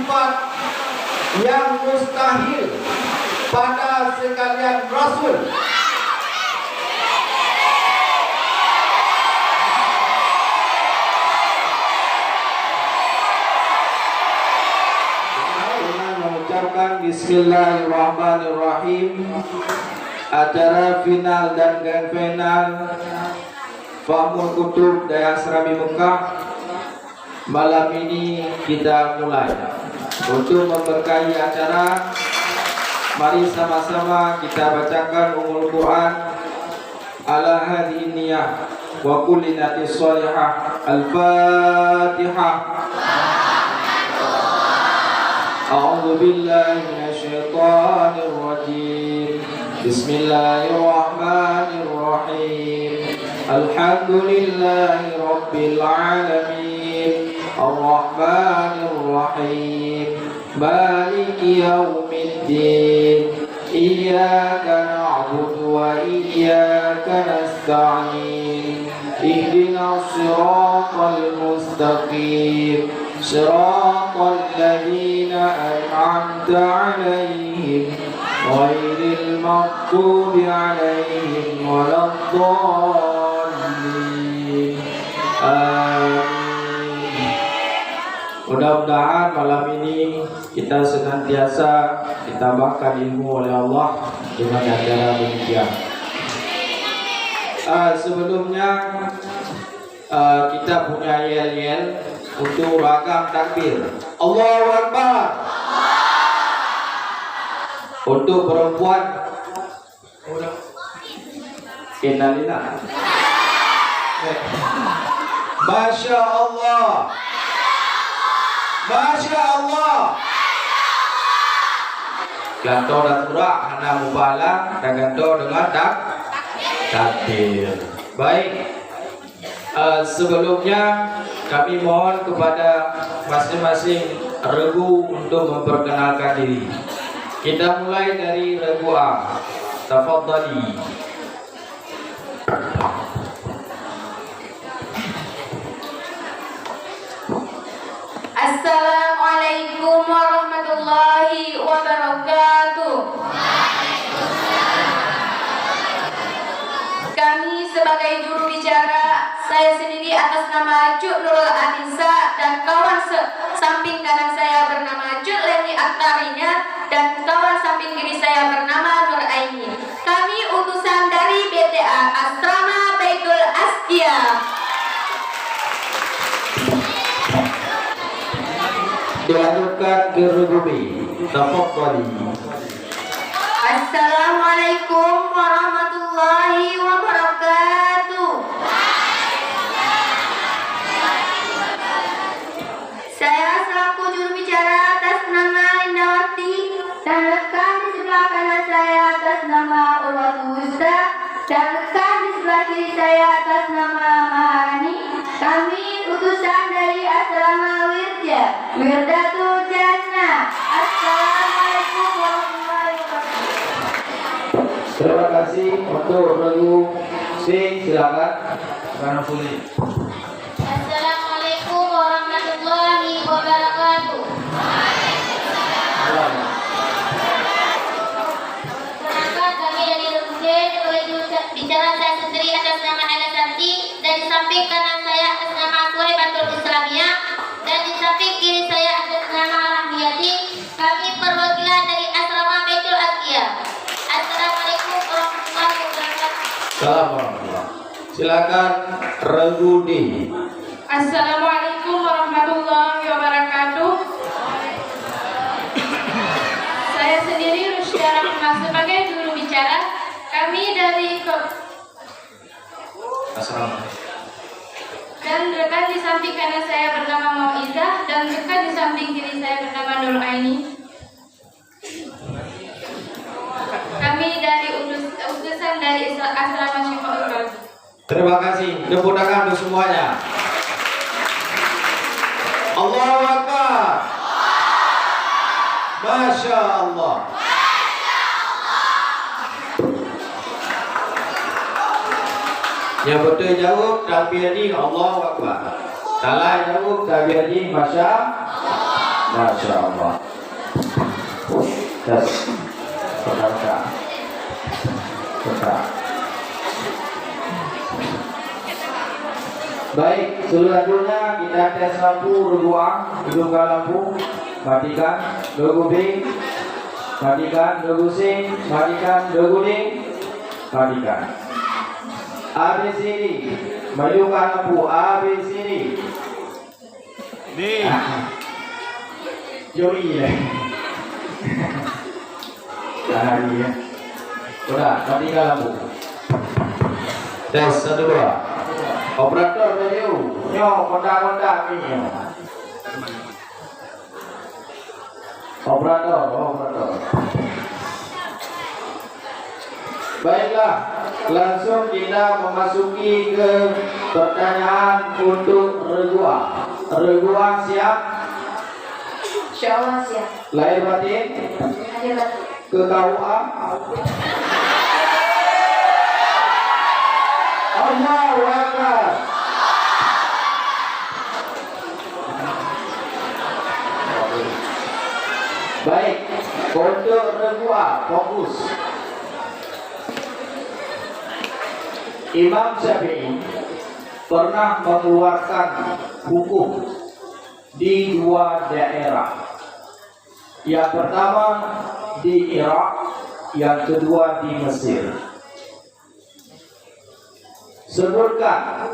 sifat yang mustahil pada sekalian Rasul. Dengan mengucapkan Bismillahirrahmanirrahim, acara final dan grand final Fahmul Kutub Daya Serami Mekah malam ini kita mulai. Untuk memberkahi acara, mari sama-sama kita bacakan Ummul Quran ala hadhihi niyah wa kulli niyatin shalihah. Al-Fatihah. A'udzu billahi minasyaitonir rajim. Bismillahirrahmanirrahim. Alhamdulillahi rabbil alamin. Ar-Rahmanir Rahim. Maliki yaumiddin. Iyyaka na'budu wa iyyaka nasta'in. Ihdinas siratal mustaqim. Siratal ladzina an'amta 'alaihim ghairil maghdubi 'alaihim waladdallin. Amin. Mudah-mudahan malam ini kita senantiasa ditambahkan ilmu oleh Allah dengan acara demikian. Sebelumnya kita punya yel-yel untuk ragam takbir. Allahu Akbar. Untuk perempuan Innalillah. Masya Allah. Masya Allah. Ganto dan surah hana mubala dan ganto dengan takbir. Baik. Sebelumnya kami mohon kepada masing-masing regu untuk memperkenalkan diri. Kita mulai dari regu A. Tafadhali. Assalamualaikum warahmatullahi wabarakatuh. Kami sebagai juru bicara, saya sendiri atas nama Cuk Nurul Anissa dan kawan samping kanan saya bernama Cuk Leni Aktarinya dan kawan samping kiri saya bernama Nur Aini. Kami utusan dari BTA Asrama Baitul Askia. Dilanjutkan ke Rubi. Tafadhali. Assalamualaikum warahmatullahi wabarakatuh. Saya selaku juru bicara atas nama Indawati dan rekan di sebelah kanan saya atas nama Urwatul Wusta dan rekan di sebelah kiri saya atas nama Maharani. Kami utusan dari Asrama Wirja Wirdatul Jannah. Assalamualaikum warahmatullahi wabarakatuh. Terima kasih untuk regu C, silakan. Karena boleh. Assalamualaikum warahmatullahi wabarakatuh. Perkenalkan kami dari regu C sebagai juru bicara saya sendiri atas nama Ella Santi dan di samping kanan saya atas nama Suhaibatul Islamiyah dan di samping kiri saya atas nama Rahmiyati. Kami perwakilan dari Asrama Baitul Askia. Assalamualaikum warahmatullahi wabarakatuh. Assalamualaikum. Silakan regu D. Assalamualaikum warahmatullahi wabarakatuh. Saya sendiri Rusya Rahmah sebagai juru bicara. Kami dari Assalamualaikum. dan rekan di samping kanan saya bernama Mauizah dan rekan di samping kiri saya bernama Nur Aini. Kami dari utusan dari Asrama Syifaul Qalbi. Terima kasih. Tepuk tangan untuk semuanya. Allahu Akbar. Masya Allah. Yang betul jawab takbir ni Allahu Akbar. Salah jawab takbir ni Masya Allah. Masya Allah. Tes. Benarkah? Benar. Baik, selanjutnya kita tes lampu ruang, hidupkan lampu, matikan, logo B, matikan, logo C, matikan, logo D, matikan. ABCD, majukan lampu ABCD. D. Yoi ya. Nah, ya. Udah, matikan lampu. Tes 1 2. Operator radio, nyo kontak ini. Operator. Baiklah, langsung kita memasuki ke pertanyaan untuk Regua. Regua siap? Insyaallah siap. Lahir batin? Lahir batin. Ke KUA? Allahu Akbar. Baik, untuk Regua fokus. Imam Syafi'i pernah mengeluarkan hukum di 2 daerah. Yang pertama di Irak, yang kedua di Mesir. Sebutkan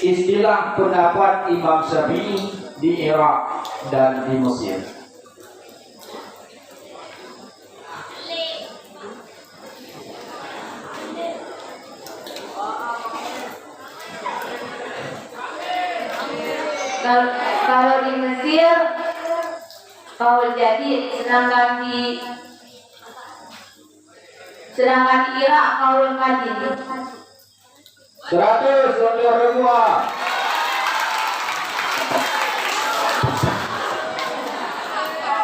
istilah pendapat Imam Syafi'i di Irak dan di Mesir. Kalau di Mesir kaul jadid, sedangkan di Irak kaul qadim. 100 untuk Regua.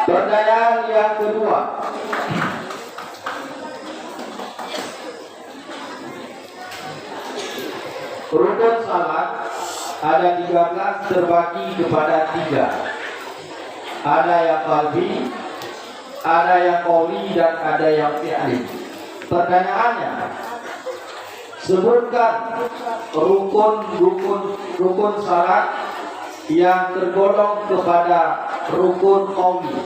Pertanyaan yang kedua. Rukun salat ada 13 terbagi kepada 3. Ada yang qalbi, ada yang qauli dan ada yang fi'li. Pertanyaannya, sebutkan rukun salat yang tergolong kepada rukun qauli.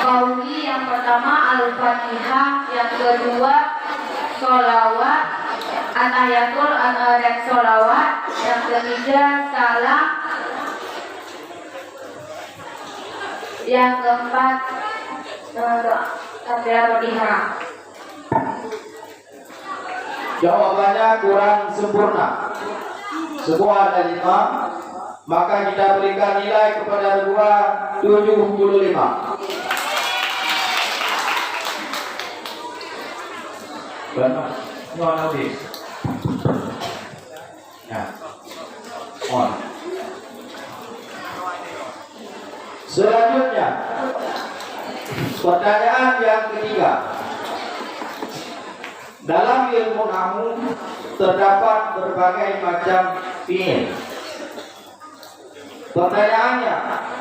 Qauli yang pertama Al-Fatihah, yang kedua sholawat, atahiyatul dan sholawat, yang ketiga salam, yang keempat takbiratul ihram. Jawabannya kurang sempurna. Semua ada 5, maka kita berikan nilai kepada 75. Benar. No habis. Ya. On. Selanjutnya, pertanyaan yang ketiga. Dalam ilmu nahwu terdapat berbagai macam fi'il. Pertanyaannya,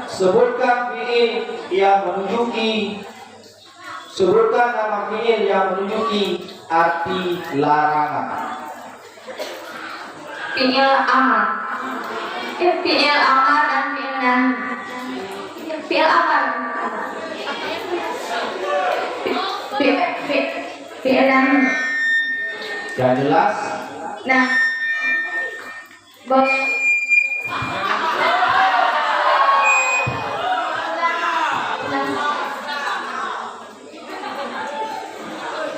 sebutkan fi'il yang menunjuki, sebutkan nama fi'il yang menunjuki arti larangan. Fi'il amar. Fi'il amar dan fi'il nahi. Fi'il amar. Fi'il nahi. Yang jelas? Nah,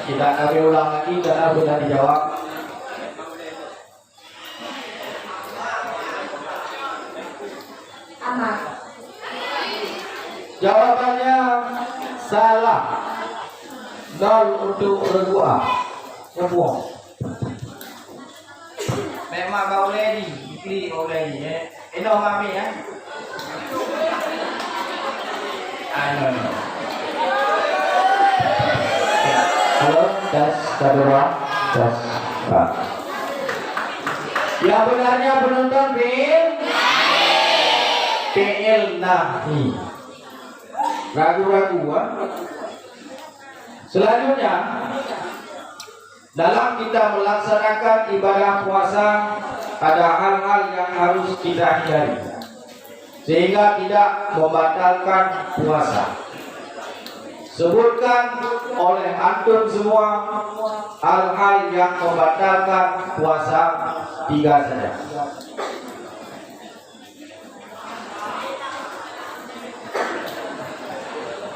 kita kami ulang lagi karena sudah dijawab. amar. Jawabannya salah. 0 untuk Regua. Ngomong. Memang kau lady, pilih kau lady ya. Ini mami ya. Halo, tes, kedua, tes, Pak. Yang benarnya penonton PL Nahi. Ragu-ragu, Selanjutnya, dalam kita melaksanakan ibadah puasa, ada hal-hal yang harus kita hindari sehingga tidak membatalkan puasa. Sebutkan oleh antum semua hal-hal yang membatalkan puasa 3 saja.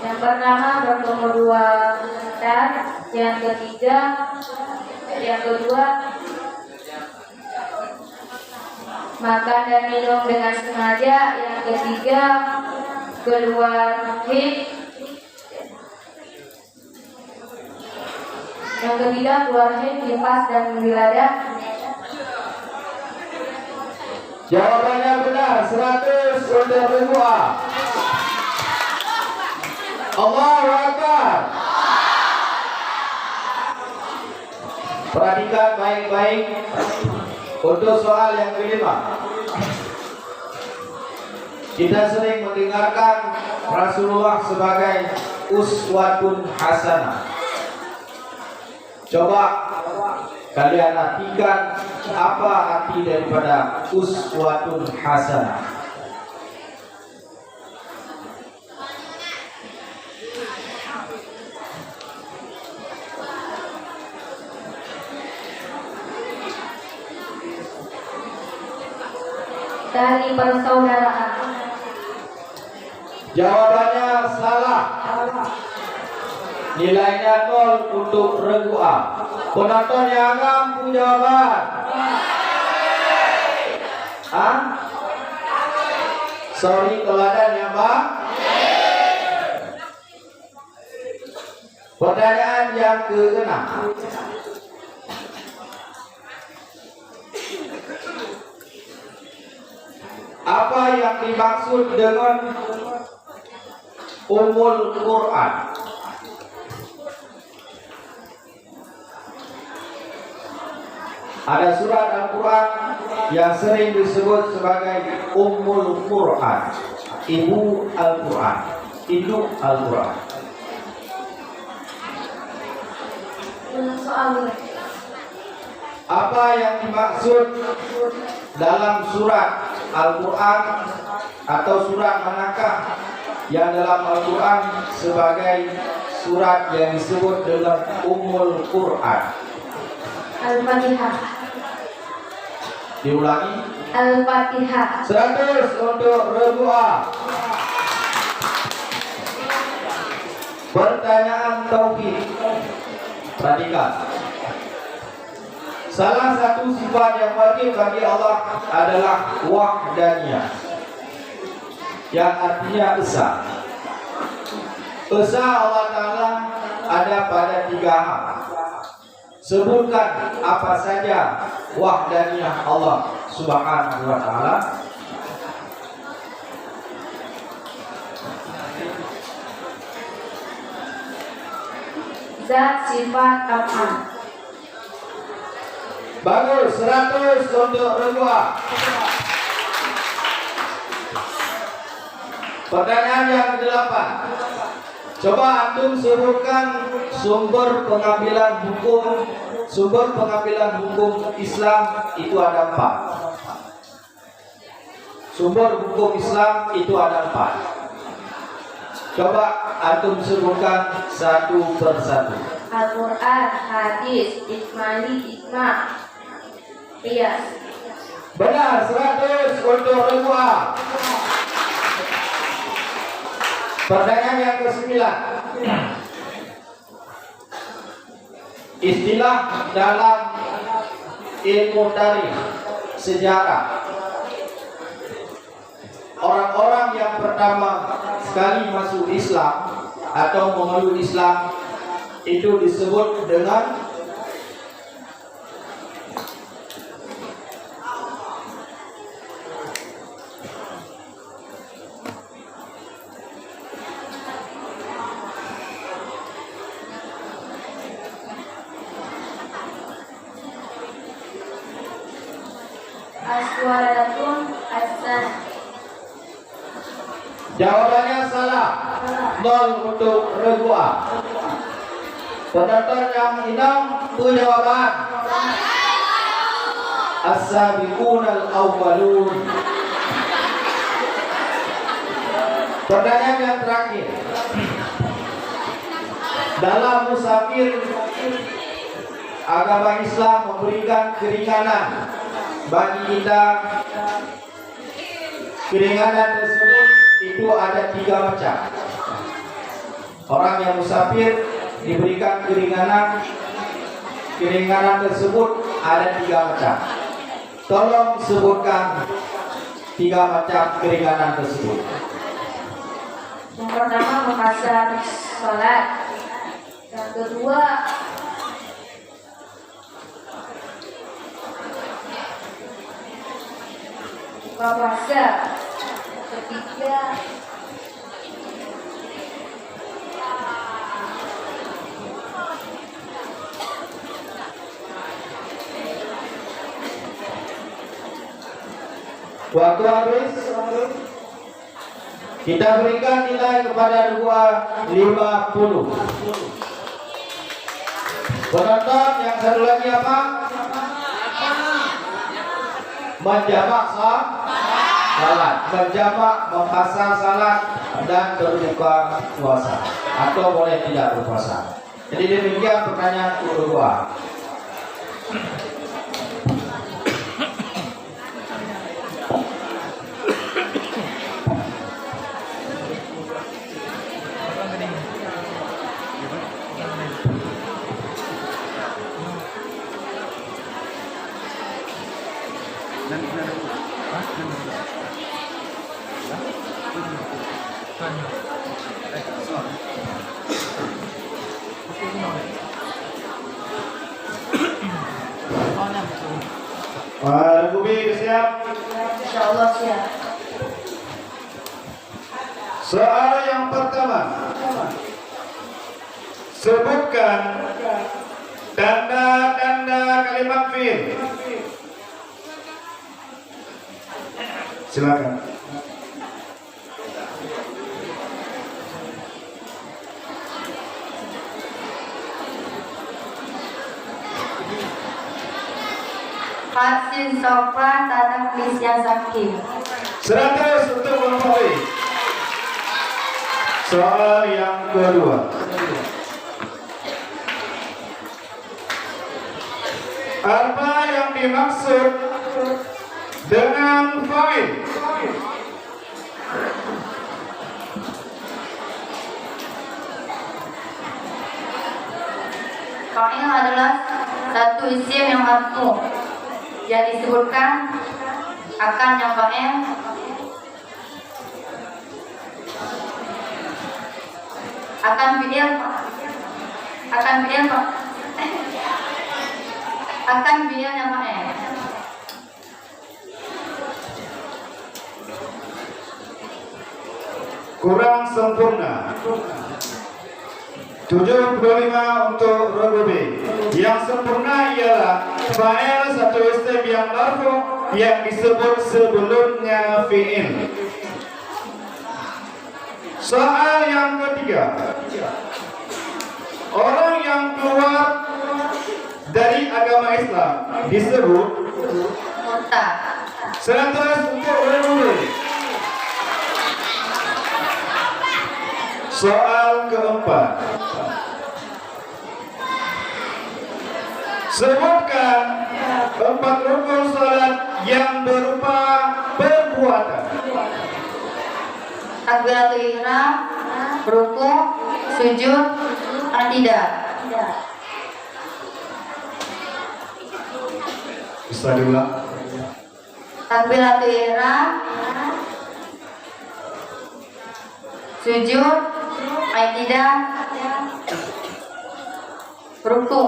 Yang pertama bertemu 2 sebentar, yang ketiga, yang kedua makan dan minum dengan sengaja, yang ketiga keluar hid, yang ketiga keluar hid, nifas dan wiladah. Jawabannya benar, 100 untuk kedua. Allahu Akbar. Perhatikan baik-baik untuk soal yang kelima. Kita sering mendengarkan Rasulullah sebagai uswatun hasanah. Coba kalian artikan apa arti daripada uswatun hasanah. Dari persaudaraan. Jawabannya salah. Nilainya 0 untuk regu A. Penonton yang mampu jawaban. Sorry teladan ya Mbak. Pertanyaan yang ke-6. Apa yang dimaksud dengan Ummul Quran? Ada surat Al-Quran yang sering disebut sebagai Ummul Quran, Ibu Al-Quran, Induk Al-Quran. Apa yang dimaksud dalam surat Al-Quran atau surat manakah yang dalam Al-Quran sebagai surat yang disebut dengan Ummul Quran? Al-Fatihah. Diulangi. Al-Fatihah. 100 untuk Rebua. Pertanyaan tauhid. Perhatikan. Salah satu sifat yang wajib bagi Allah adalah wahdaniyah, yang artinya esa. Esa Allah Ta'ala ada pada 3 hal. Sebutkan apa saja wahdaniyah Allah Subhanahu wa Ta'ala. Zat, sifat, af'al. Bagus, 100 untuk Rebua. Pertanyaan yang ke-8. Coba antum sebutkan sumber pengambilan hukum Islam itu ada 4. Sumber hukum Islam itu ada 4. Coba antum sebutkan satu persatu. Al-Quran, hadis, ijma, qiyas. Benar, 100 untuk Rebua. Pertanyaan yang ke-9. Istilah dalam ilmu tarikh, sejarah. Orang-orang yang pertama sekali masuk Islam atau memeluk Islam itu disebut dengan Jawabannya salah. 0 untuk regu A. Penonton yang 6 jawaban. As-sabiqunal awwalun. Pertanyaan yang terakhir. Dalam musafir, agama Islam memberikan keringanan bagi kita. Keringanan tersebut itu ada 3 macam. Orang yang musafir diberikan keringanan. Keringanan tersebut ada 3 macam. Tolong sebutkan 3 macam keringanan tersebut. Yang pertama memaksa sholat. Yang kedua buka puasa. Ketiga Waktu habis. Kita berikan nilai kepada 50. Penonton yang satu lagi apa? Menjamak salat, menjamak, memfasa salat dan berbuka puasa, atau boleh tidak berpuasa. Jadi demikian pertanyaan kedua. Regu B siap? Insyaallah siap. Soal yang pertama. Sebutkan tanda-tanda kalimat fi'il. Silakan. Fasin sofa tata tulisnya saking. 100 untuk mengetahui. Soal yang kedua. Apa yang dimaksud dengan fa'il? Fa'il adalah satu isim yang marfu yang disebutkan akan yang fa'il akan fi'il yang fa'il. Kurang sempurna. 75 untuk regu B. Yang sempurna ialah fa'il satu isim yang marfu yang disebut sebelumnya fi'il. Soal yang ketiga. Orang yang keluar dari agama Islam disebut Murtad. 100 untuk regu B. Soal keempat. Sebutkan 4 rukun salat yang berupa perbuatan. Takbiratul ihram, ruku, sujud, i'tidal. Bisa diulang? Takbiratul ihram, sujud, i'tidal, ruku.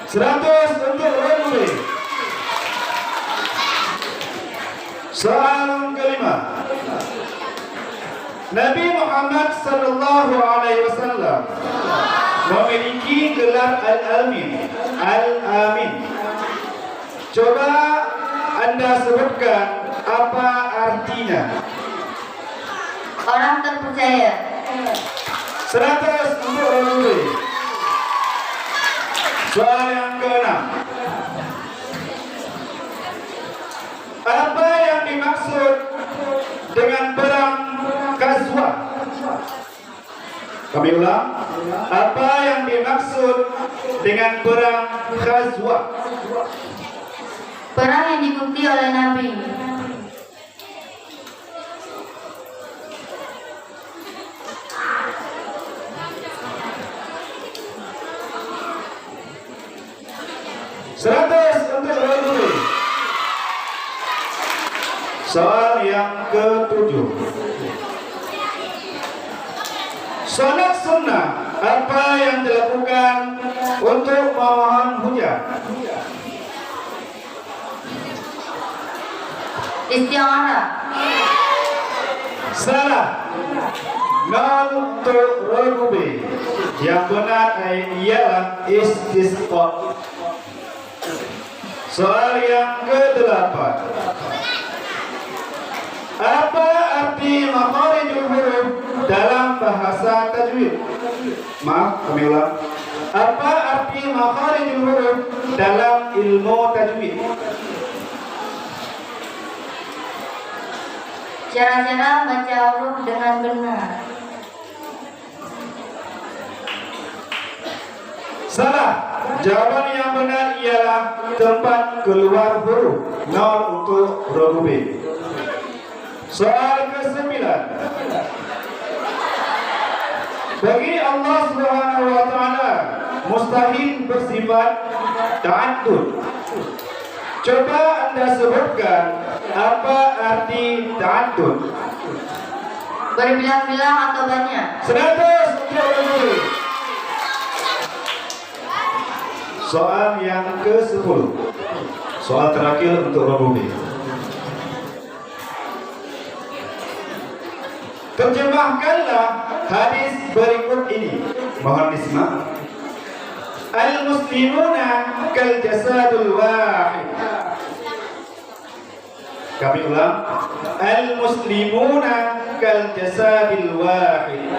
Seratus untuk regu B. Soal kelima. Nabi Muhammad sallallahu alaihi wasallam memiliki gelar Al-Amin. Al-Amin. Coba Anda sebutkan apa artinya. Orang terpercaya. 100 untuk Rasul. Soal yang ke-6. Apa yang dimaksud dengan perang Ghazwah? Kami ulang. Apa yang dimaksud dengan perang Ghazwah? Perang yang diikuti oleh Nabi. Seratus untuk Rasul. Soal yang ke-7. Salat sunnah apa yang dilakukan untuk memohon hujan? Isti'anah. Salah. 0 untuk Rasul. Yang benar ialah istisqa. Soal yang ke-8. Apa arti makharijul huruf dalam bahasa tajwid? Maaf, kami ulang. Apa arti makharijul huruf dalam ilmu tajwid? Cara-cara baca huruf dengan benar. Salah. Jawaban yang benar ialah tempat keluar huruf. 0 untuk Rasul. Soal ke-9. Bagi Allah Subhanahu wa taala mustahil bersifat ta'addud. Coba Anda sebutkan apa arti ta'addud. Berbilang-bilang atau banyak. 100 untuk Rasul. Soal yang ke-10. Soal terakhir untuk Rasul. Terjemahkanlah hadis berikut ini. Mohon disimak. Al-muslimuna kal jasadul wahid. Kami ulang. Al-muslimuna kal jasadil wahid.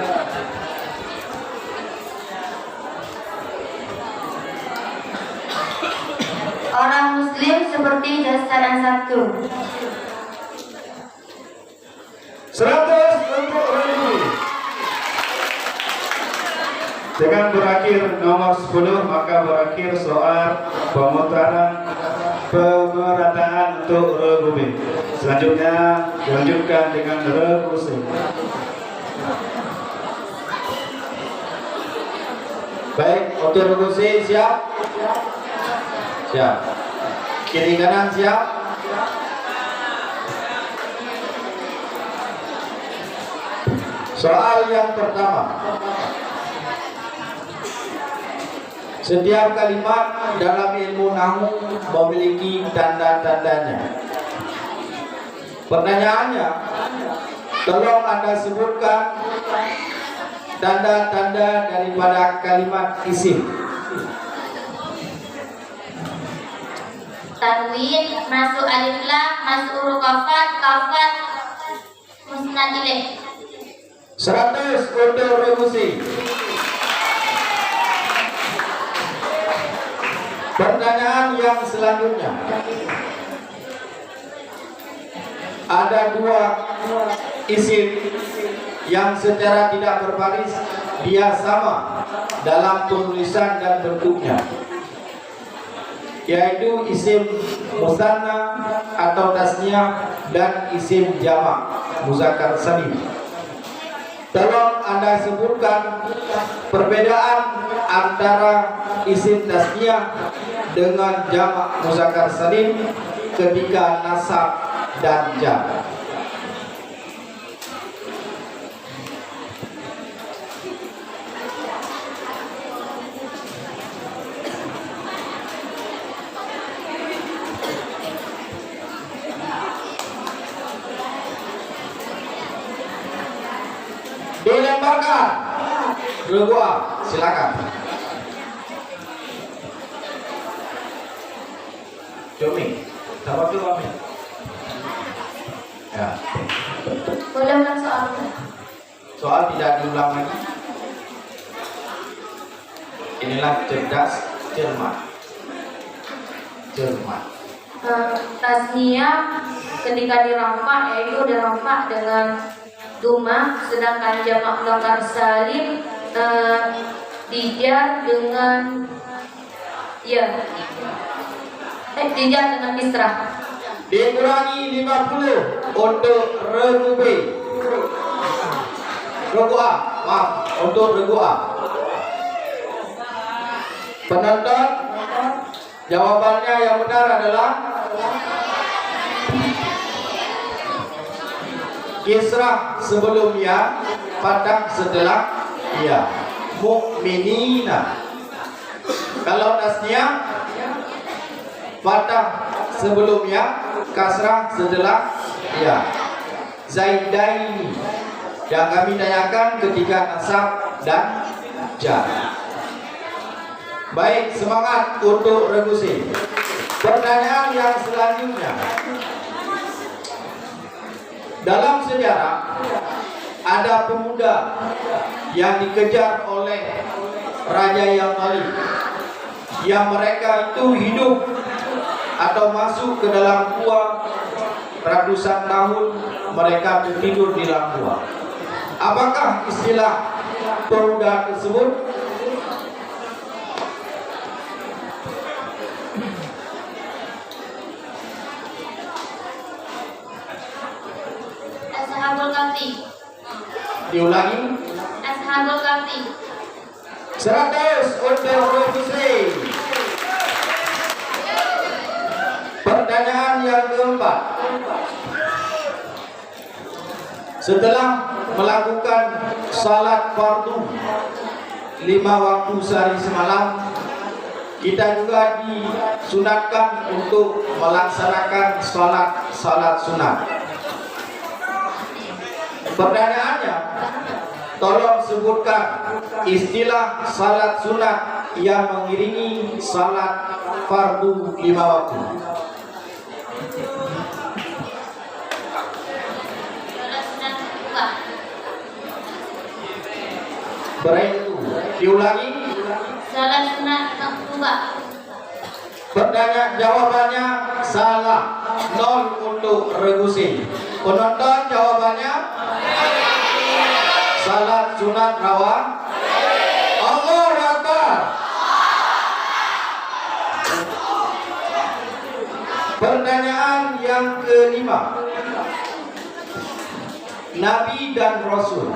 Orang muslim seperti jasad yang satu. 100 untuk Rasul. Dengan berakhir nomor 10 maka berakhir soal pemerataan untuk Rasul. Selanjutnya dilanjutkan dengan Rasul. Baik, untuk Rasul siap? Siap. Kiri kanan siap? Soal yang pertama. Setiap kalimat dalam ilmu nahwu memiliki tanda-tandanya. Pertanyaannya, tolong Anda sebutkan tanda-tanda daripada kalimat isim. Tanwin, masuk alif lam, masuk huruf kafat, musnad ilaih. 100 untuk Rasul. Pertanyaan yang selanjutnya. Ada dua isim yang secara tidak berbaris dia sama dalam penulisan dan bentuknya, yaitu isim musanna atau tasniyah dan isim jamak muzakkar salim. Tolong Anda sebutkan perbedaan antara isim tasniyah dengan jamak muzakkar salim ketika nasab dan jar. Dilemparkan. Regu A, silakan. Cumi, sabar dulu Ami. Ya. Boleh ulang soalnya. Soal tidak diulang lagi. Inilah cerdas, cermat. Cermat. Tasnia ketika dirampak yaitu dirampak dengan duma, sedangkan jamak mudzakkar salim dijar dengan dijar dengan misrah. Dikurangi 50 untuk regu B. Regu A, maaf, untuk regu A. Penonton, jawabannya yang benar adalah kisrah sebelum ya, fathah setelah ya. Mukminina. Kalau tasniah, fathah sebelum ya, kasrah setelah ya. Zaidaini. Yang kami tanyakan ketika nasab dan jar. Baik, semangat untuk regu C. Pertanyaan yang selanjutnya. Dalam sejarah ada pemuda yang dikejar oleh raja yang zalim, yang mereka itu hidup atau masuk ke dalam gua ratusan tahun, mereka tertidur di dalam gua. Apakah istilah pemuda tersebut? Ashabul Kahfi. Diulangi. Ashabul Kahfi. 100 untuk revisi. Pertanyaan yang keempat. Setelah melakukan salat fardu 5 waktu sehari semalam, kita juga disunatkan untuk melaksanakan salat sunat. Pertanyaannya, tolong sebutkan istilah salat sunat yang mengiringi salat fardu 5 waktu. Baik itu, diulangi. Salat sunat maktubah. Pertanyaan jawabannya salah. 0 untuk regusi. Penonton jawabannya salat sunat rawat. Allahu Akbar. Pertanyaan yang kelima. Nabi dan Rasul.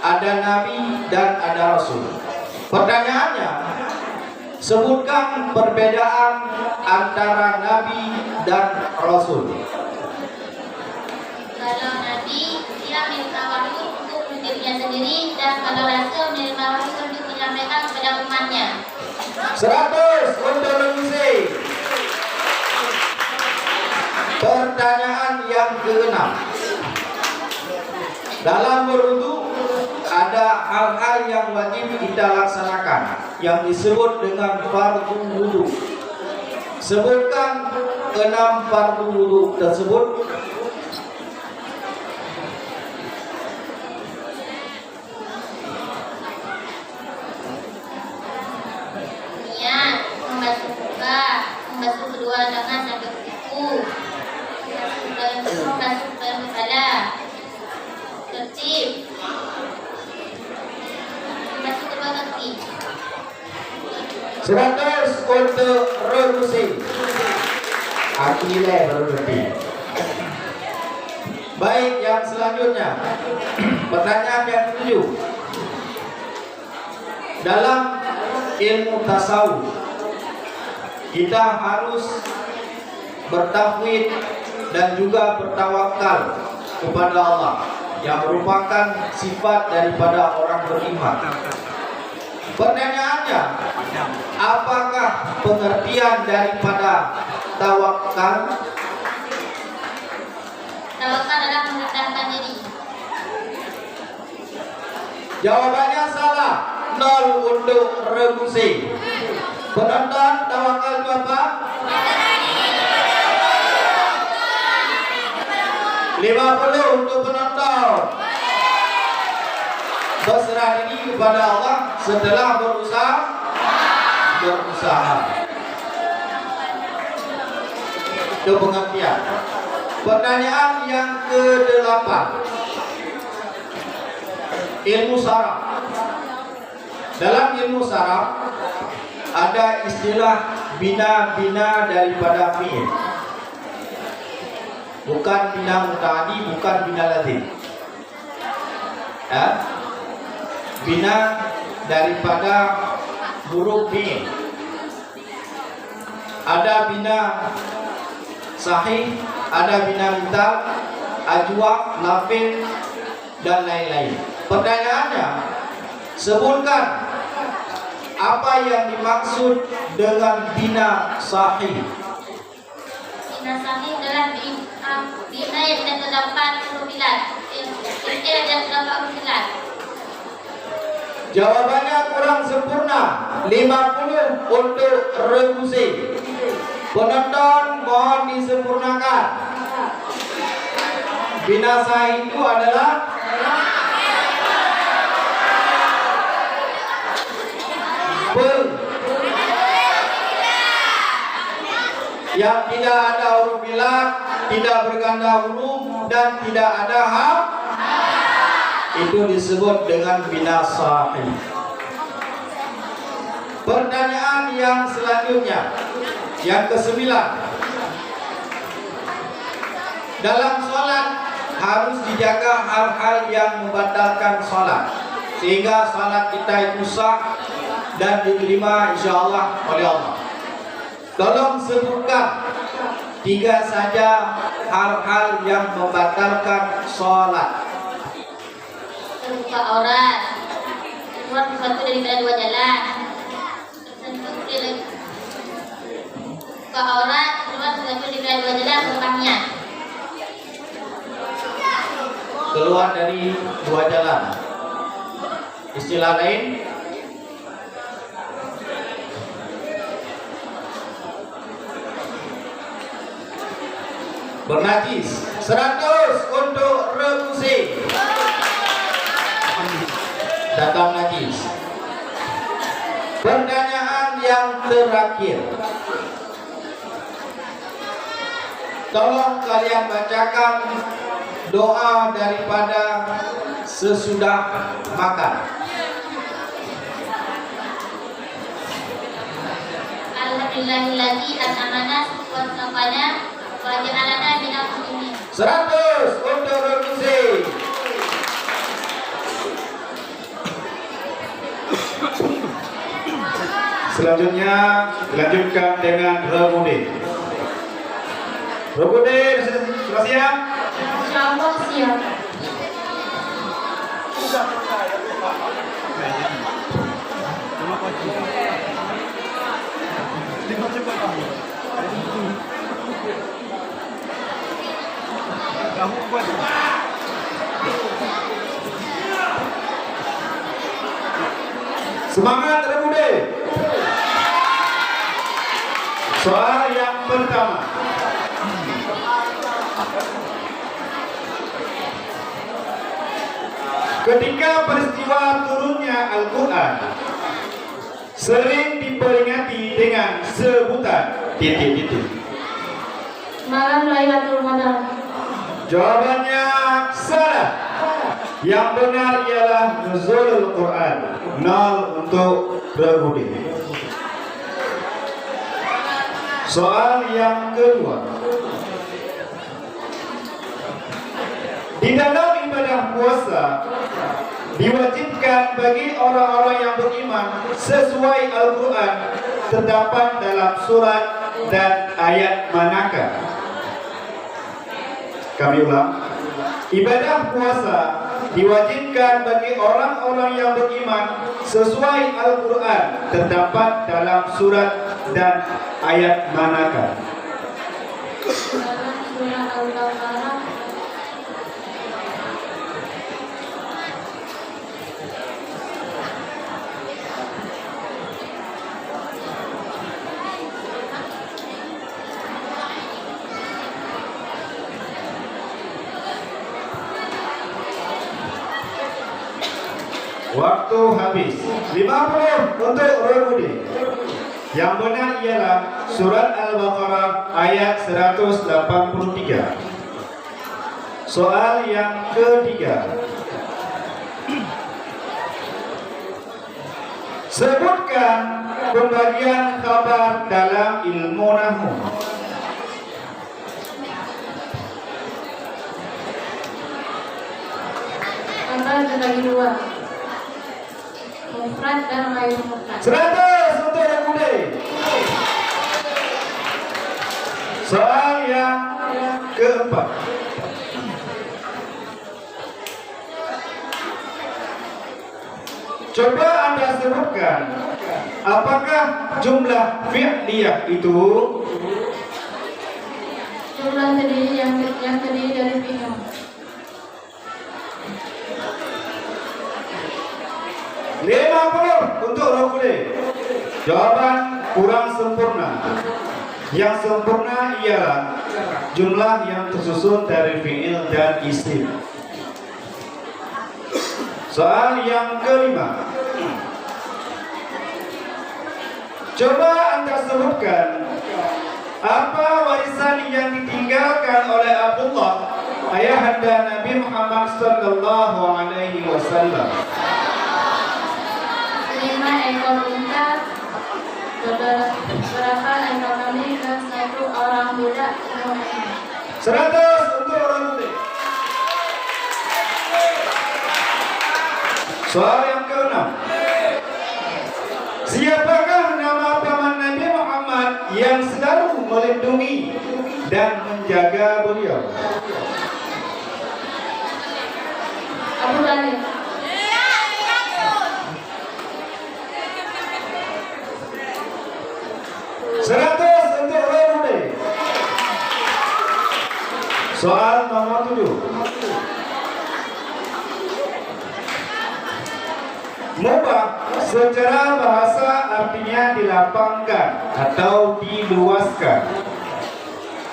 Ada Nabi dan ada Rasul. Pertanyaannya, sebutkan perbedaan antara Nabi dan Rasul. Kalau Nabi dia menerima wahyu untuk dirinya sendiri, dan kalau Rasul menerima wahyu untuk menyampaikan kepada umatnya. 100 untuk revisi. Pertanyaan yang keenam. Dalam berwudu ada hal-hal yang wajib kita laksanakan yang disebut dengan fardu wudu. Sebutkan 6 fardu wudu tersebut. Niat, membasuh muka, membasuh kedua tangan sampai kuku, membasuh kepala, tertib, membasuh kedua kaki. 100 untuk reduksi. Aku nilai baru berarti. Baik, yang selanjutnya. Pertanyaan yang ketujuh. Dalam ilmu tasawuf, kita harus bertauhid dan juga bertawakal kepada Allah, yang merupakan sifat daripada orang beriman. Pertanyaannya, apakah pengertian daripada tawakal? Tawakal adalah merendahkan diri. Jawabannya salah. 0 untuk rebusi. Penonton tawakal apa? 50 untuk penonton. Berserah diri kepada Allah setelah berusaha. Itu pengertian. Pertanyaan yang ke-8. Ilmu saraf. Dalam ilmu saraf ada istilah bina-bina daripada fi'il. Bukan bina muta'addi, bukan bina lazim. Ya. Bina daripada huruf fi'il. Ada bina sahih, ada bina mital, ajwa, lafil, dan lain-lain. Pertanyaannya, sebutkan apa yang dimaksud dengan bina sahih. Bina sahih adalah bina yang tidak terdapat huruf illat. Yang terdapat huruf illat. Jawabannya kurang sempurna. 50 untuk rebusi. Penonton mohon disempurnakan. Bina sahih itu adalah yang tidak ada huruf illat, tidak berganda huruf, dan tidak ada hak. Itu disebut dengan bina sahih. Pertanyaan yang selanjutnya, yang ke-9. Dalam sholat harus dijaga hal-hal yang membatalkan sholat, sehingga sholat kita itu sah dan diterima insyaallah oleh Allah. Tolong sebutkan 3 saja hal-hal yang membatalkan sholat. Terbuka aurat, keluar sesuatu daripada 2 jalan. Buka aurat, keluar sesuatu daripada 2 jalan, berpakaian. Keluar dari 2 jalan. Istilah lain, bernajis. 100 untuk rebusi. Datang najis. Pertanyaan yang terakhir. Tolong kalian bacakan doa daripada sesudah makan. Alhamdulillahilladzi an'amana wa saqana wa ja'alana minal muslimin. 100 untuk rebusi. Selanjutnya dilanjutkan dengan rebude. Rebude sudah siap? Insyaallah siap. Semangat rebude. Soal yang pertama. Ketika peristiwa turunnya Al-Quran sering diperingati dengan sebutan titik-titik. Malam Lailatul Qadar. Jawabannya salah. Yang benar ialah nuzulul Quran. 0 untuk rebude. Soal yang kedua. Di dalam ibadah puasa diwajibkan bagi orang-orang yang beriman sesuai Al-Quran terdapat dalam surat dan ayat manakah? Kami ulang. Ibadah puasa diwajibkan bagi orang-orang yang beriman sesuai Al-Quran terdapat dalam surat dan ayat manakah? Surah Al-Baqarah Waktu habis. 50 untuk Rodi. Yang benar ialah surat Al-Baqarah ayat 183. Soal yang ketiga. Sebutkan pembagian khabar dalam ilmu nahwu. Kabar terbagi dua, mufrad dan ghairu mufrad. 100 untuk Rodi. Soal yang keempat. Coba Anda sebutkan apakah jumlah fi'liyah itu Jumlah terdiri yang terdiri dari fi'il. 50 untuk Rokule. Jawaban kurang sempurna. Yang sempurna ialah jumlah yang tersusun dari fi'il dan isim. Soal yang kelima. Coba Anda sebutkan apa warisan yang ditinggalkan oleh Abdullah, ayahanda Nabi Muhammad sallallahu alaihi wasallam. 5 ekor unta, beberapa ekor kambing dan 1 orang budak umurnya. 100 untuk orang mudik. Soal yang ke-6. Siapakah nama paman Nabi Muhammad yang selalu melindungi dan menjaga beliau? Abu Talib. 100 untuk orang mudik. Soal nomor 7. Mubah secara bahasa artinya dilapangkan atau diluaskan.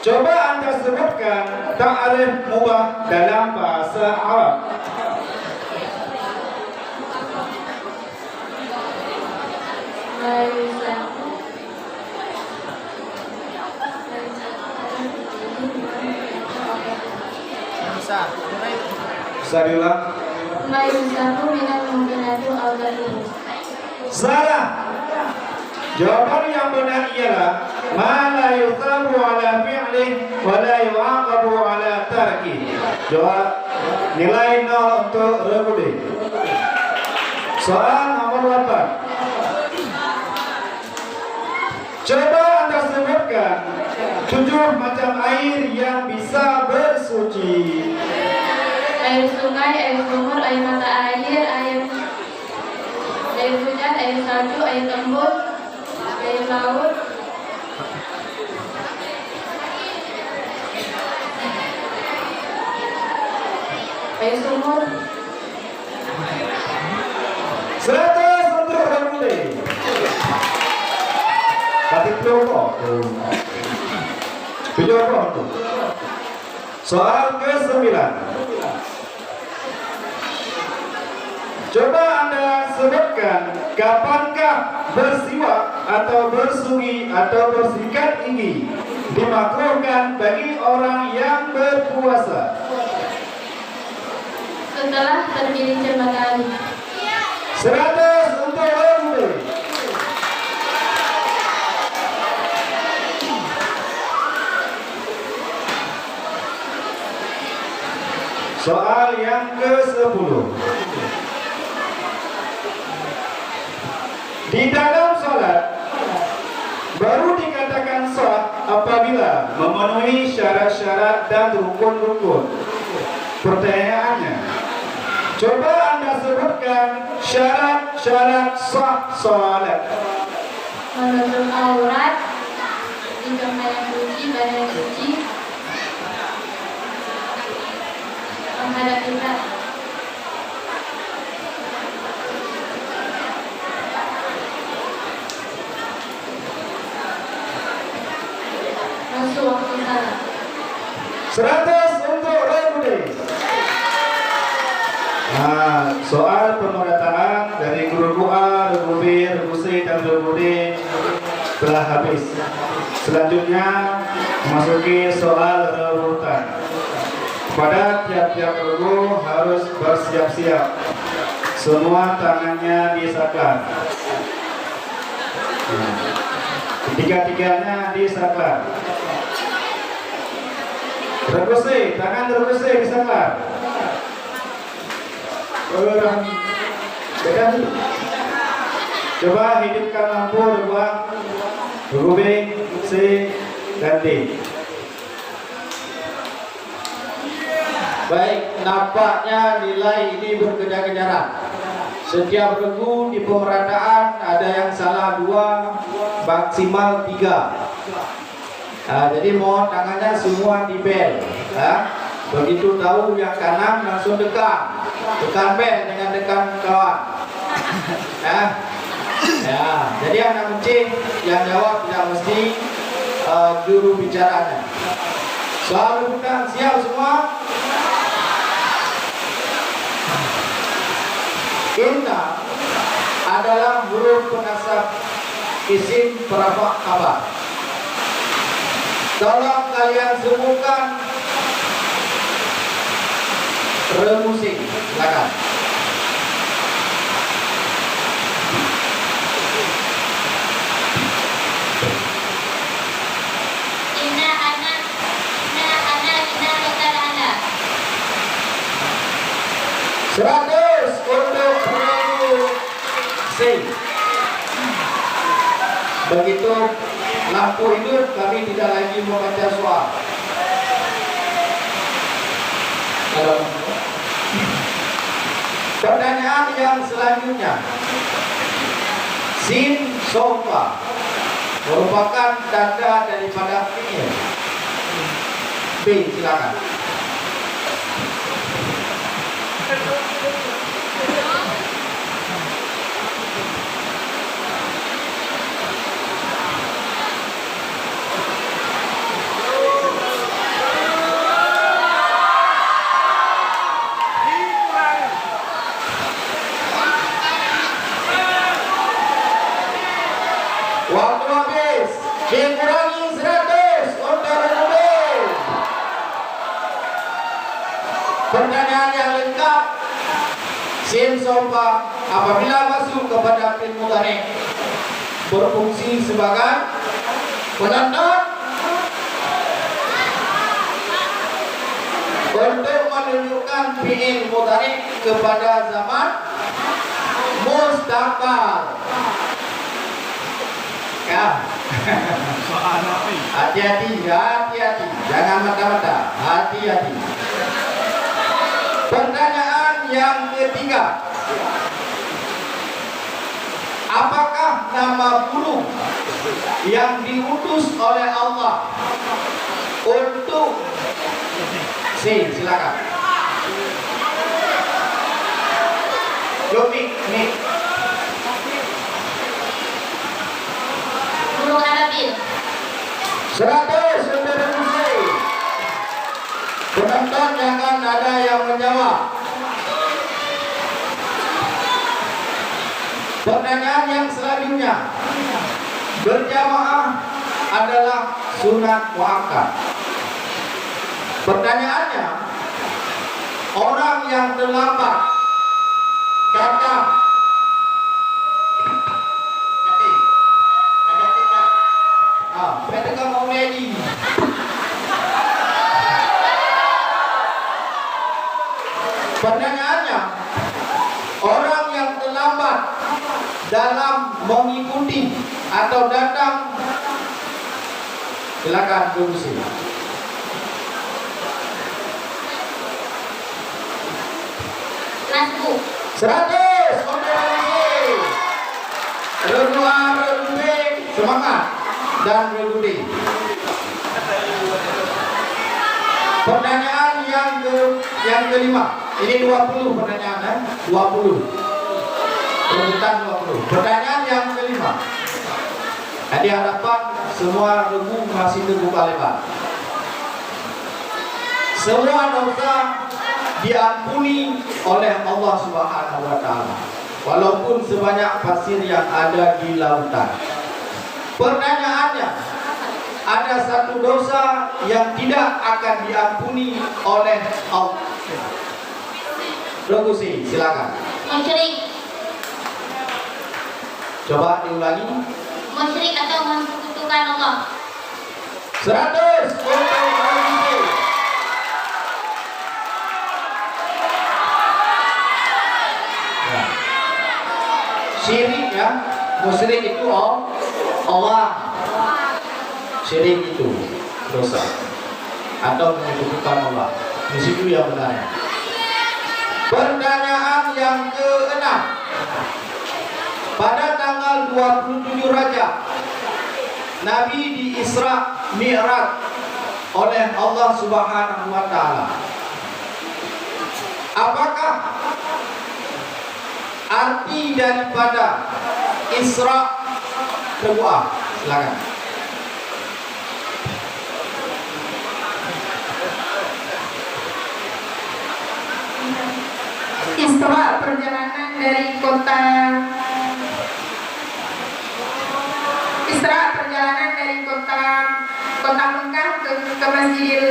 Coba Anda sebutkan ta'rif mubah dalam bahasa Arab. Bisa diulang? Salah. Jawaban yang benar ialah ma la yuthabu ala fi'li wa la yu'aqabu ala tarki. Jawab nilai 0 untuk Rebudi. Soal nomor 8. Coba Anda sebutkan 7 macam air yang bisa bersuci. Air sungai, air sumur, air mata air, air hujan, air salju, air embun, air laut, air sumur. 100 untuk Rebudi. Tapi kelompok. Kelompok. Soal ke-9. Coba Anda sebutkan kapankah bersiwak atau bersugi atau bersikat gigi dimakruhkan bagi orang yang berpuasa. Setelah tergelincir matahari. 100 untuk Lembu. Soal yang ke-10. Di dalam sholat baru dikatakan sah apabila memenuhi syarat-syarat dan rukun-rukun. Pertanyaannya, coba Anda sebutkan syarat-syarat sah sholat. Menutup aurat, jika badan suci, menghadap kiblat. Masuk waktu salat. 100 untuk Rebudi. Nah, soal pemerataan dan Rukudi telah habis. Selanjutnya memasuki soal rebutan. Pada tiap-tiap regu harus bersiap-siap. Semua tangannya disaklar. Tiga-tiganya disaklar. Regu C, tangan regu C disaklar. Orang beda dulu. Coba hidupkan lampu regu B, C, dan D. Baik, nampaknya nilai ini berkejar-kejaran. Setiap regu di pemerataan ada yang salah 2, maksimal 3. Jadi mohon tangannya semua di bel. Begitu tahu yang kanan langsung tekan bel dengan tekan kawan. Jadi anak mencing yang jawab tidak mesti juru bicaranya. Soal rebutan siap semua? Inna adalah huruf penasab isim perafak khabar. Tolong kalian sebutkan remusik. Silakan. Inna ana lokal ana. 100 untuk regu C. Begitu lampu hidup kami tidak lagi membaca soal. Pertanyaan yang selanjutnya, sin sofa merupakan tanda daripada fi'il. B, silakan. Waktu habis. Dikurangi 100 untuk regu. Pertanyaan yang lengkap. Sin sofa apabila masuk kepada fi'il mudhari berfungsi sebagai penanda untuk menunjukkan fi'il mudhari kepada zaman mustaqbal. Ya. Soal apa? Hati-hati, jangan mata-mata, hati-hati. Pertanyaan yang ketiga, apakah nama burung yang diutus oleh Allah untuk C, silakan. Mik. Burung ababil. 100 untuk regu C. Penonton jangan ada yang menjawab. Pertanyaan yang selanjutnya, berjamaah adalah sunat muakkad. Pertanyaannya, orang yang terlambat datang. Mereka mau ready. Pertanyaannya, orang yang terlambat dalam mengikuti atau datang, silakan fungsi. Nasbu. 100 untuk fungsi. Regu A, regu B, semangat. Dan regu D. Pertanyaan yang kelima. Ini 20 pertanyaan, 20. Rebutan 20. Pertanyaan yang kelima. Diharapkan semua regu masih terbuka lebar. Semua dosa diampuni oleh Allah Subhanahu wa taala. walaupun sebanyak pasir yang ada di lautan. Pertanyaannya, ada satu dosa yang tidak akan diampuni oleh Allah. Rogusi, silakan. Musyrik. Coba diulangi. Musyrik atau mensekutukan Allah. 100 untuk Rogusi. Ya. Syirik ya, musyrik itu orang. Syirik itu dosa atau menyekutukan Allah. Di situ yang benar. Pertanyaan yang ke-6. Pada tanggal 27 Rajab, Nabi di Isra Mi'raj oleh Allah Subhanahu wa taala. Apakah arti daripada Isra kedua? Silakan. Isra perjalanan dari kota Mekah ke Masjidil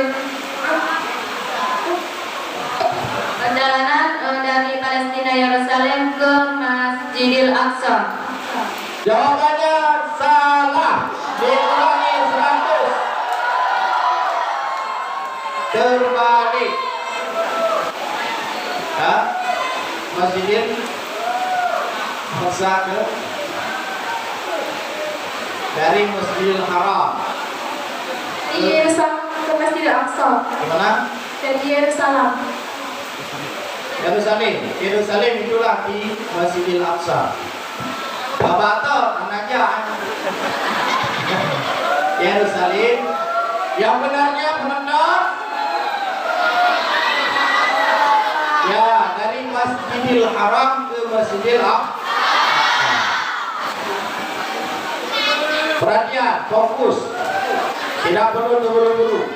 perjalanan dari Palestina Yerusalem ke Masjidil Aqsa. Jawabannya salah. Dikurangi 100. Terbalik. Ya, Masjidil Aqsa ke dari Masjidil Haram. Di Yerusalem ke Masjidil Aqsa. Gimana? Dari Yerusalem. Yerusalem itulah di Masjidil Aqsa. Bapak tahu anaknya Yerusalem. Yang benarnya penonton? Ya, dari Masjidil Haram ke Masjidil Aqsa. Perhatian, fokus. Tidak perlu terburu-buru.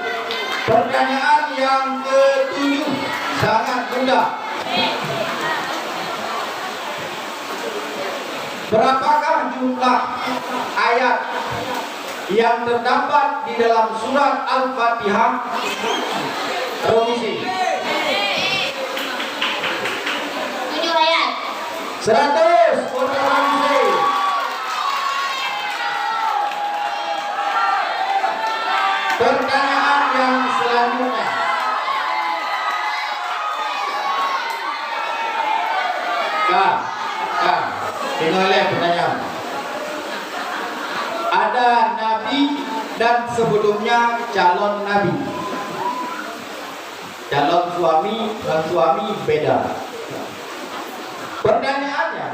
Pertanyaan yang ke-7 sangat mudah. Berapakah jumlah ayat yang terdapat di dalam surat Al-Fatihah? Revisi. 7 ayat. 100 untuk revisi. Pertanyaan yang selanjutnya. Dengar pertanyaan. Ada nabi dan sebelumnya calon nabi. Calon suami dan suami beda. Pertanyaannya,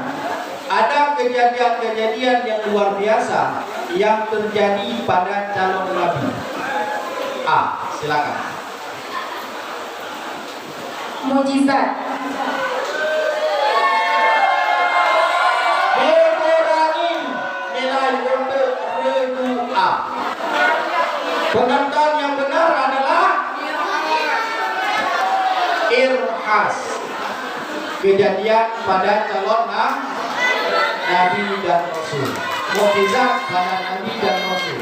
ada kejadian-kejadian yang luar biasa yang terjadi pada calon nabi. Silakan. Mukjizat. Dikurangi nilai untuk kedua. Penonton yang benar adalah irhas. Kejadian pada calon nabi dan rasul. Mukjizat pada nabi dan rasul.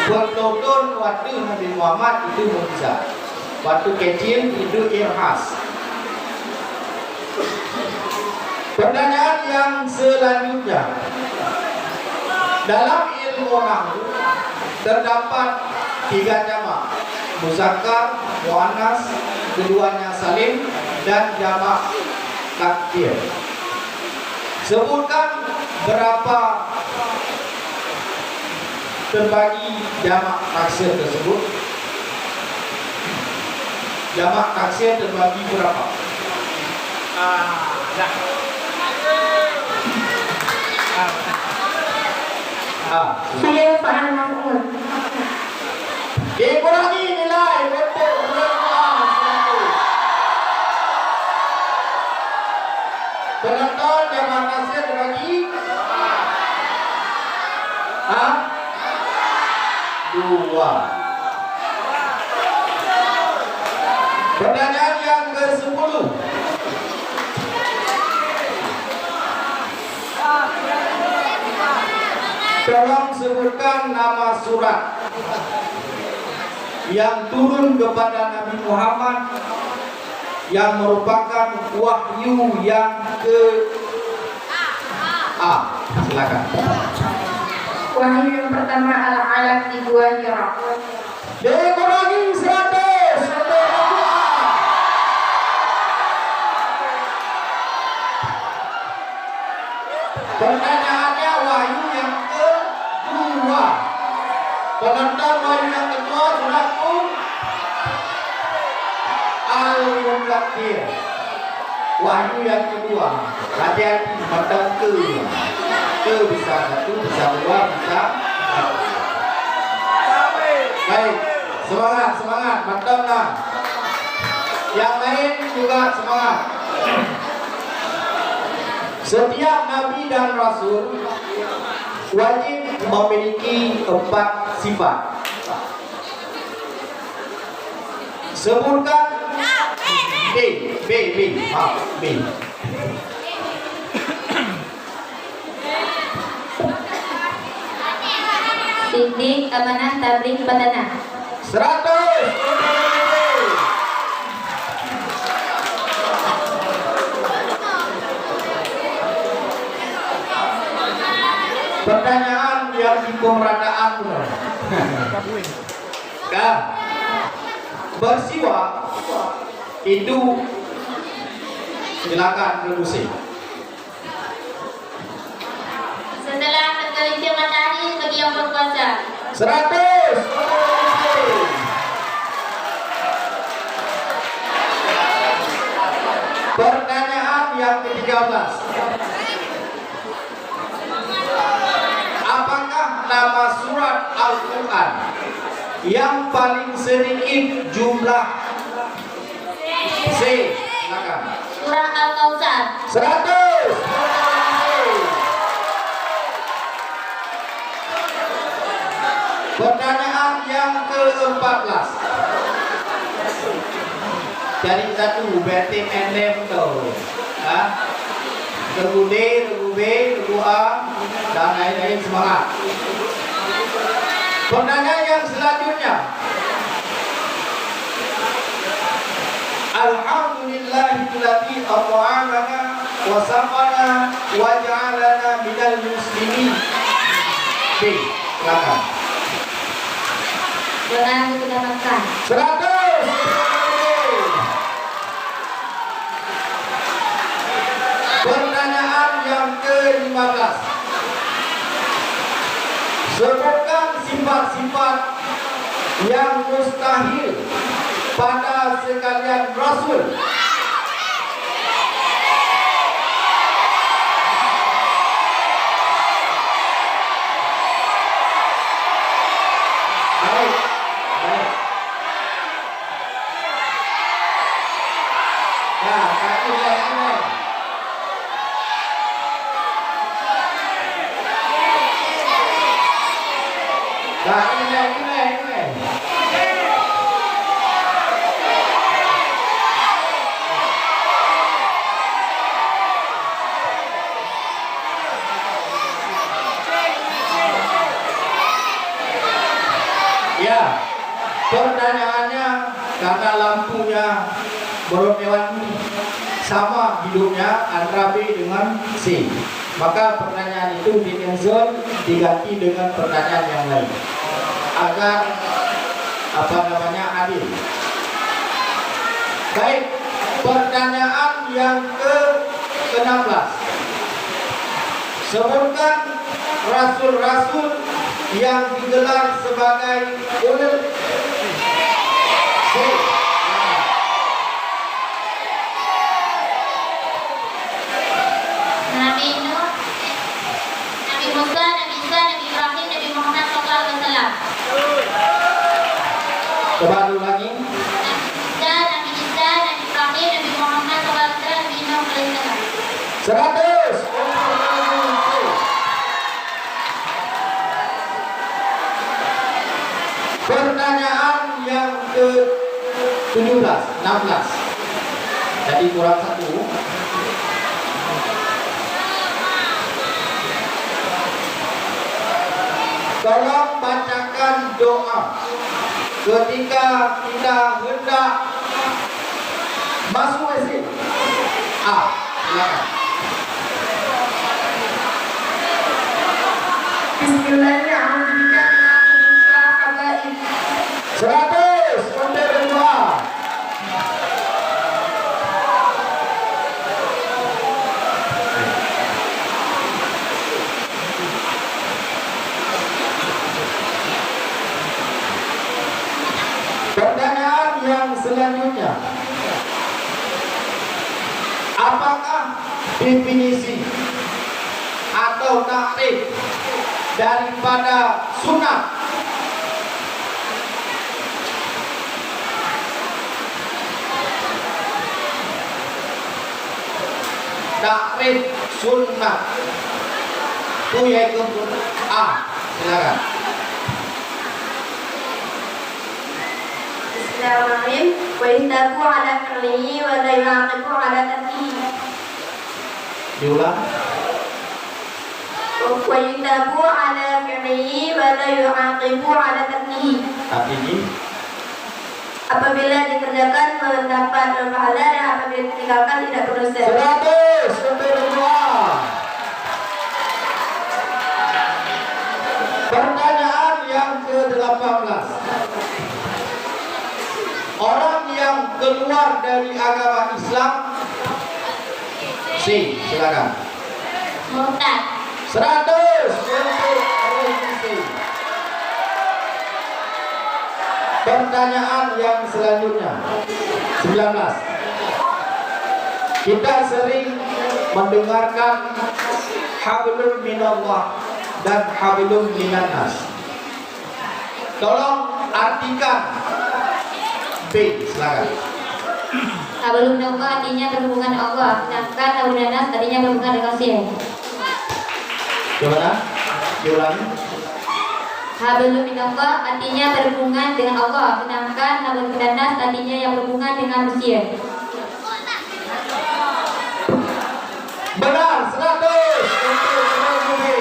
Berlutut waktu Nabi Muhammad itu mukjizat. Waktu kecil itu irhas. Pertanyaan yang selanjutnya. Dalam ilmu nahwu terdapat 3 jamak. Muzakkar, muannas, keduanya salim dan jamak taksir. Sebutkan berapa terbagi jamak taksir tersebut. Jamak taksir terbagi berapa? Saya fa'al maf'ul. Dikurangi nilai untuk penonton jamak taksir terbagi 2. Pertanyaan yang ke-10. Tolong sebutkan nama surat yang turun kepada Nabi Muhammad yang merupakan wahyu yang ke A. Silakan. Wahyu yang pertama Al-Alaq di Gua Hira. Dikurangi 100 untuk A. Pertanyaannya wahyu yang kedua. Penonton wahyu yang kedua surat Al-Mudaththir. Wahyu yang kedua. Hati-hati macam ke bisa satu, bisa dua, bisa. Baik, semangat, mantaplah. Yang lain juga semangat. Setiap nabi dan rasul wajib memiliki 4 sifat. Sebutkan B. Sidik, amanah, tabligh, padanah. 100. Pertanyaan yang di pemerataan benar. Kak, bersiwa itu silakan ke musik. Setelah tergelincir matahari bagi yang berpuasa. 100. Pertanyaan yang ke-13. Apakah nama surat Al-Quran yang paling sedikit jumlah? C. Silakan. Surah Al-Kautsar. 100. Pertanyaan yang ke-14. Jadi satu batin NM tuh. Regu D, regu B, regu A, dan lain-lain semangat. Pertanyaan yang selanjutnya. Alhamdulillahilladzi at'amana wa saqana wa ja'alana minal muslimin. B. Silakan. Dengan kita makan. 100. Pertanyaan yang ke-15. Sebutkan sifat-sifat yang mustahil pada sekalian Rasul. Baik. Ya, ini. Nah, ini. Ya, pertanyaannya karena lampunya berwarna sama hidupnya antara B dengan C. Maka pertanyaan itu di cancel, diganti dengan pertanyaan yang lain agar adil. Baik, pertanyaan yang ke-16. Sebutkan rasul-rasul yang digelar sebagai ulul. C. Nabi Nuh, Nabi Musa, Nabi Isa, Nabi Ibrahim, Nabi Muhammad SAW. Coba dulu lagi. Nabi Isa, Nabi Ibrahim, Nabi Muhammad SAW, Nabi Nuh alaihissalam. 100. Pertanyaan yang ke-16. Jadi kurang satu. tolong bacakan doa ketika kita hendak masuk WC. Silakan. Bismillahirrahmanirrahim. 100 untuk berdoa. Pertanyaan yang selanjutnya, apakah definisi atau takrif daripada sunat? Takrif sunat itu yaitu silakan. Bismillahirrahmanirrahim. Wa yusabu ala fi'lihi wa la yu'aqibu ala tarkihi. Diulang. Wa yusabu ala fi'lihi wa la yu'aqibu ala tarkihi. Artinya Apabila dikerjakan mendapat pahala dan apabila ditinggalkan tidak berdosa. 100 untuk berdoa. Pertanyaan yang ke-18. Orang yang keluar dari agama Islam. Silakan. Murtad. 100 untuk revisi. Pertanyaan yang selanjutnya 19. Kita sering mendengarkan hablum minallah dan hablum minannas. Tolong artikan. Silakan. Hablum minallah artinya berhubungan Allah, sedangkan hablum minannas artinya berhubungan dengan manusia. Gimana? Diulangi. Hablum minallah artinya berhubungan dengan Allah, sedangkan hablum minannas artinya yang berhubungan dengan manusia. Benar, 100 untuk Rogumi.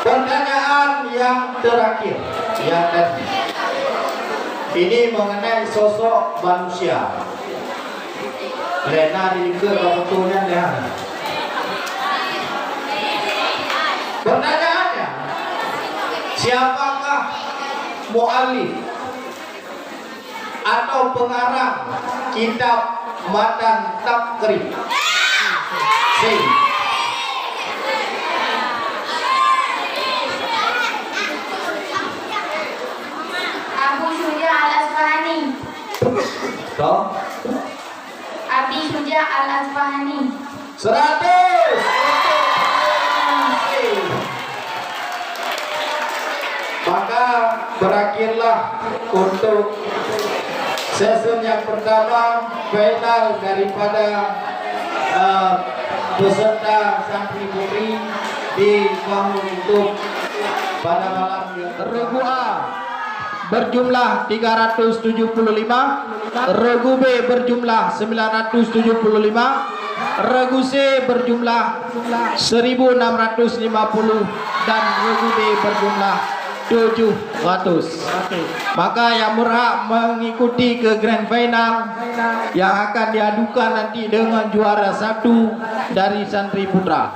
Pertanyaan yang terakhir, yang tadi. Ini mengenai sosok manusia. Lena dikir betulnya lihat. Pertanyaannya, siapakah mu'alif atau pengarang kitab Matan Takrib? Abu Syuja al-Asfahani. Toh? Abi Syuja al-Asfahani. 100. Maka berakhirlah untuk season yang pertama final daripada peserta santri putri di kampung YouTube pada malam yang Regu A berjumlah 375, Regu B berjumlah 975, Regu C berjumlah 1650 dan Regu D berjumlah 700. Maka yang berhak mengikuti ke grand final yang akan diadukan nanti dengan juara 1 dari santri putra.